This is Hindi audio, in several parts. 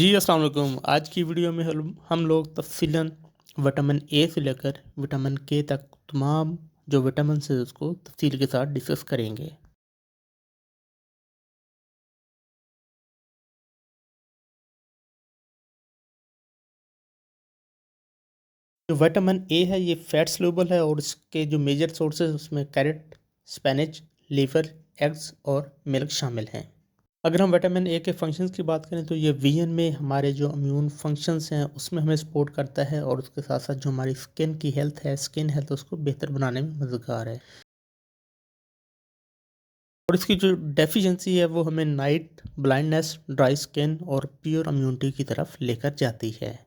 जी अस्सलाम वालेकुम। आज की वीडियो में हम लोग तफ़सीलन विटामिन ए से लेकर विटामिन के तक तमाम जो विटामिन है उसको तफसील के साथ डिस्कस करेंगे। जो विटामिन ए है ये फैट सॉल्युबल है और इसके जो मेजर सोर्सेज उसमें कैरेट, स्पिनच, लीवर, एग्स और मिल्क शामिल हैं। अगर हम विटामिन ए के फंक्शंस की बात करें तो ये विजन में हमारे जो इम्यून फंक्शंस हैं उसमें हमें सपोर्ट करता है और उसके साथ साथ जो हमारी स्किन की हेल्थ है, स्किन हेल्थ उसको बेहतर बनाने में मददगार है। और इसकी जो डेफिशिएंसी है वो हमें नाइट ब्लाइंडनेस, ड्राई स्किन और प्योर इम्यूनिटी की तरफ लेकर जाती है।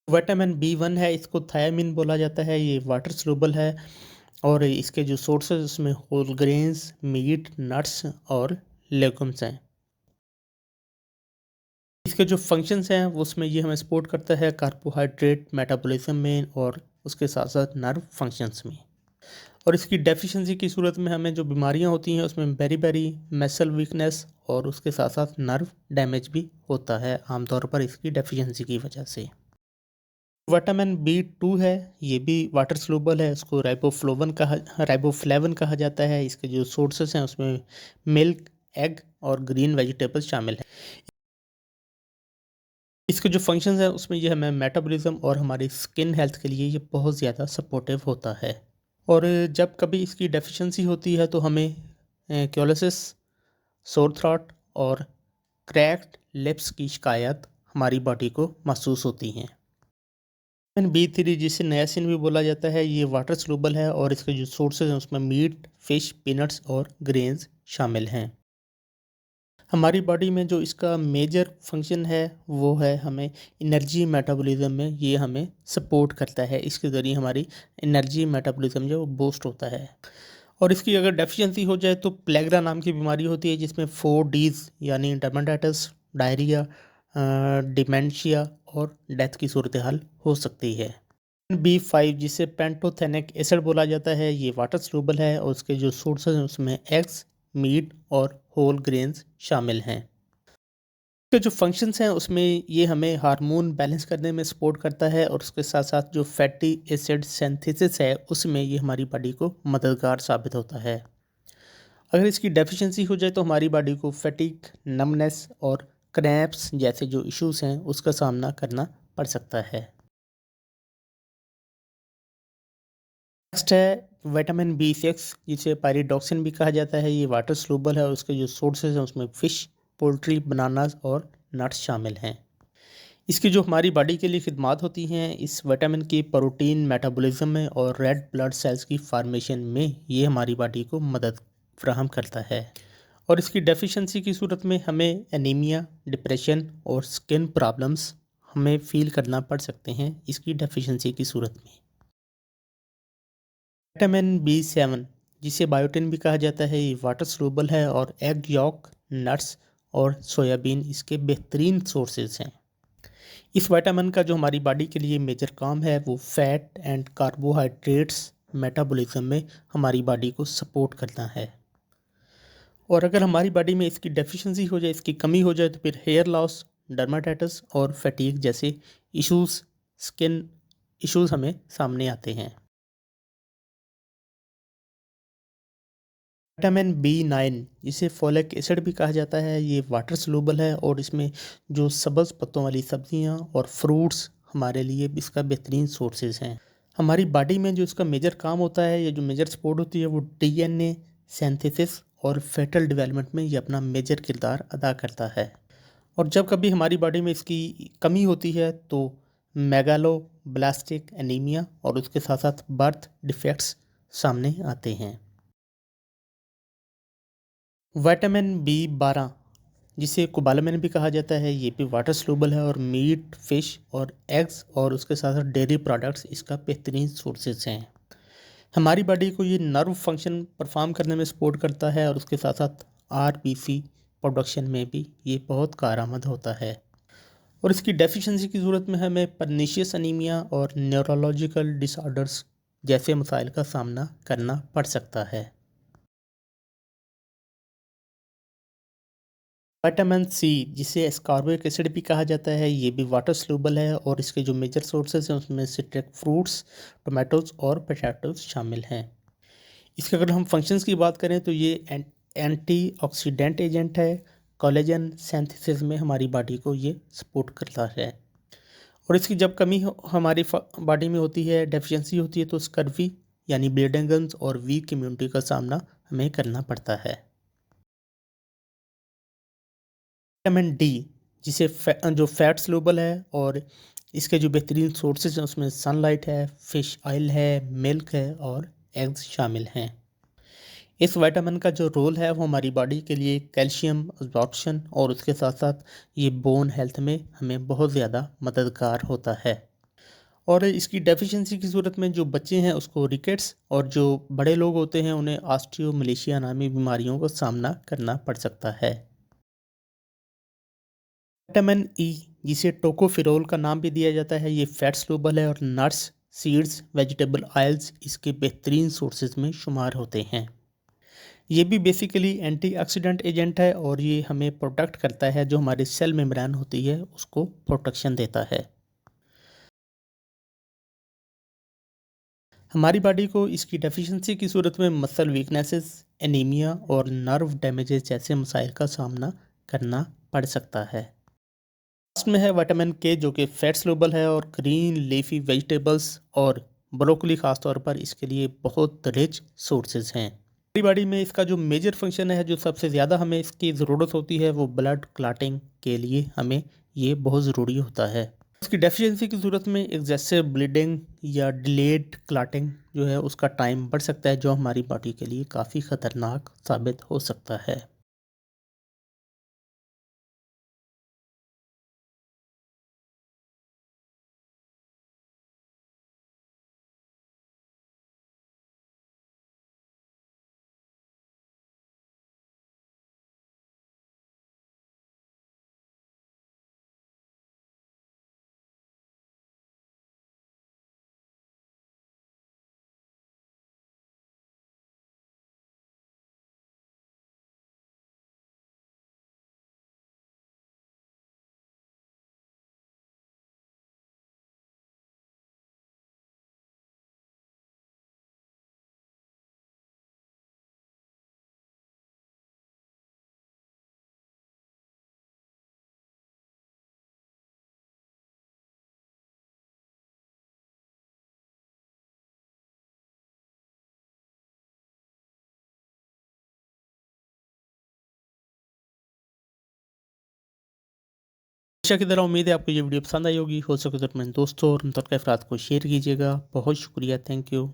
विटामिन बी 1 है, इसको थायामीन बोला जाता है, ये वाटर सॉल्युबल है और इसके जो सोर्सेज उसमें होल ग्रेन्स, मीट, नट्स और लेगुम्स हैं। इसके जो फंक्शंस हैं वो उसमें ये हमें सपोर्ट करता है कार्बोहाइड्रेट मेटाबॉलिज्म में और उसके साथ साथ नर्व फंक्शंस में। और इसकी डेफिशिएंसी की सूरत में हमें जो बीमारियां होती हैं उसमें बेरी मसल वीकनेस और उसके साथ साथ नर्व डैमेज भी होता है आमतौर पर इसकी डेफिशिएंसी की वजह से। विटामिन बी 2 है, ये भी वाटर सॉल्युबल है, इसको राइबोफ्लेविन कहा जाता है। इसके जो सोर्सेस हैं उसमें मिल्क, एग और ग्रीन वेजिटेबल्स शामिल हैं। इसके जो फंक्शंस हैं उसमें ये हमें मेटाबॉलिज्म और हमारी स्किन हेल्थ के लिए ये बहुत ज़्यादा सपोर्टिव होता है। और जब कभी इसकी डेफिशिएंसी होती है तो हमें क्योलिसिस, सोर थ्रॉट और क्रैक्ड लिप्स की शिकायत हमारी बॉडी को महसूस होती हैं। विटामिन बी 3 जिसे नियासिन भी बोला जाता है, ये वाटर सॉल्युबल है और इसके जो सोर्सेज हैं उसमें मीट, फिश, पीनट्स और ग्रेन्स शामिल हैं। हमारी बॉडी में जो इसका मेजर फंक्शन है वो है हमें एनर्जी मेटाबॉलिज्म में ये हमें सपोर्ट करता है। इसके ज़रिए हमारी एनर्जी मेटाबॉलिज्म जो वो बूस्ट होता है। और इसकी अगर डेफिशिएंसी हो जाए तो प्लेग्रा नाम की बीमारी होती है जिसमें 4 Ds यानी डर्माटाइटिस, डायरिया, डिमेंशिया और डेथ की सूरत हाल हो सकती है। बी 5 जिसे पेंटोथेनिक एसिड बोला जाता है, ये वाटर सॉल्युबल है और उसके जो सोर्सेज हैं उसमें एग्स, मीट और होल ग्रेन्स शामिल हैं। इसके जो फंक्शंस हैं उसमें ये हमें हार्मोन बैलेंस करने में सपोर्ट करता है और उसके साथ साथ जो फैटी एसिड सिंथेसिस है उसमें ये हमारी बॉडी को मददगार साबित होता है। अगर इसकी डेफिशिएंसी हो जाए तो हमारी बॉडी को फैटिग, नमनेस और क्रैम्प्स जैसे जो इश्यूज हैं उसका सामना करना पड़ सकता है। नेक्स्ट है विटामिन बी 6 जिसे पायरिडॉक्सिन भी कहा जाता है, ये वाटर सॉल्युबल है और उसके जो सोर्सेज हैं उसमें फ़िश, पोल्ट्री, बनानास और नट्स शामिल हैं। इसकी जो हमारी बॉडी के लिए खिदमात होती हैं इस विटामिन की प्रोटीन मेटाबॉलिज्म में और रेड ब्लड सेल्स की फार्मेशन में ये हमारी बॉडी को मदद फ्राहम करता है। और इसकी डेफिशिएंसी की सूरत में हमें एनीमिया, डिप्रेशन और स्किन प्रॉब्लम्स हमें फील करना पड़ सकते हैं इसकी डेफिशिएंसी की सूरत में। विटामिन बी 7 जिसे बायोटिन भी कहा जाता है, ये वाटर सॉल्युबल है और एग यॉक, नट्स और सोयाबीन इसके बेहतरीन सोर्सेज हैं। इस विटामिन का जो हमारी बॉडी के लिए मेजर काम है वो फैट एंड कार्बोहाइड्रेट्स मेटाबॉलिज्म में हमारी बॉडी को सपोर्ट करना है। और अगर हमारी बॉडी में इसकी डेफिशिएंसी हो जाए, इसकी कमी हो जाए तो फिर हेयर लॉस, डर्माटाइटिस और फटीग जैसे इश्यूज, स्किन इश्यूज हमें सामने आते हैं। विटामिन बी 9 जिसे फोलिक एसिड भी कहा जाता है, ये वाटर सॉल्युबल है और इसमें जो सब्ज़ पत्तों वाली सब्जियां और फ्रूट्स हमारे लिए इसका बेहतरीन सोर्सेज हैं। हमारी बॉडी में जो इसका मेजर काम होता है, ये जो मेजर सपोर्ट होती है वो डीएनए सिंथेसिस और फेटल डेवलपमेंट में ये अपना मेजर किरदार अदा करता है। और जब कभी हमारी बॉडी में इसकी कमी होती है तो मेगालोब्लास्टिक एनीमिया और उसके साथ साथ बर्थ डिफेक्ट्स सामने आते हैं। विटामिन बी 12 जिसे कोबालामिन भी कहा जाता है, ये भी वाटर सॉल्युबल है और मीट, फिश और एग्स और उसके साथ साथ डेयरी प्रोडक्ट्स इसका बेहतरीन सोर्सेज हैं। हमारी बॉडी को ये नर्व फंक्शन परफॉर्म करने में सपोर्ट करता है और उसके साथ साथ आरबीसी प्रोडक्शन में भी ये बहुत कारआमद होता है। और इसकी डेफिशिएंसी की सूरत में हमें परनीशियस अनीमिया और न्यूरोलॉजिकल डिसऑर्डर्स जैसे मसाइल का सामना करना पड़ सकता है। विटामिन सी, जिसे एस्कॉर्बिक एसिड भी कहा जाता है, ये भी वाटर सॉल्युबल है और इसके जो मेजर सोर्सेज हैं उसमें सिट्रिक फ्रूट्स, टोमेटोज और पोटैटोज शामिल हैं। इसके अगर हम फंक्शंस की बात करें तो ये एंटीऑक्सीडेंट एजेंट है। कोलेजन सिंथेसिस में हमारी बॉडी को ये सपोर्ट करता है। और इसकी जब कमी हमारी बॉडी में होती है, डेफिशिएंसी होती है, तो स्कर्वी यानी ब्लीडिंग गन्स और वीक इम्यूनिटी का सामना हमें करना पड़ता है। विटामिन डी, जिसे जो फैट सॉल्युबल है और इसके जो बेहतरीन सोर्सेज हैं उसमें सनलाइट है, फिश ऑयल है, मिल्क है और एग्स शामिल हैं। इस विटामिन का जो रोल है वो हमारी बॉडी के लिए कैल्शियम अब्जॉर्प्शन और उसके साथ साथ ये बोन हेल्थ में हमें बहुत ज़्यादा मददगार होता है। और इसकी डेफिशिएंसी की सूरत में जो बच्चे हैं उसको रिकेट्स और जो बड़े लोग होते हैं उन्हें ऑस्टियोमलेशिया नामी बीमारियों का सामना करना पड़ सकता है। विटामिन ई, जिसे टोकोफेरोल का नाम भी दिया जाता है, ये फैट सॉल्युबल है और नट्स, सीड्स, वेजिटेबल ऑयल्स इसके बेहतरीन सोर्सेज में शुमार होते हैं। ये भी बेसिकली एंटीऑक्सीडेंट एजेंट है और ये हमें प्रोटेक्ट करता है, जो हमारी सेल मेम्ब्रेन होती है उसको प्रोटेक्शन देता है। हमारी बॉडी को इसकी डेफिशिएंसी की सूरत में मसल वीकनेसेस, एनीमिया और नर्व डैमेजेस जैसे मसाइल का सामना करना पड़ सकता है। लास्ट में है विटामिन के, जो कि फैट सॉल्युबल है और ग्रीन लीफी वेजिटेबल्स और ब्रोकली खास तौर पर इसके लिए बहुत रिच सोर्सेज हैं। हमारी बॉडी में इसका जो मेजर फंक्शन है, जो सबसे ज़्यादा हमें इसकी ज़रूरत होती है, वो ब्लड क्लॉटिंग के लिए हमें ये बहुत ज़रूरी होता है। इसकी डेफिशिएंसी की सूरत में एक्सेसिव ब्लीडिंग या डिलेड क्लॉटिंग जो है उसका टाइम बढ़ सकता है, जो हमारी बॉडी के लिए काफ़ी ख़तरनाक साबित हो सकता है। हमेशा की तरह उम्मीद है आपको ये वीडियो पसंद आई होगी। हो सके तो अपने दोस्तों और मुतल्लिक़ अफ़राद को शेयर कीजिएगा। बहुत शुक्रिया, थैंक यू।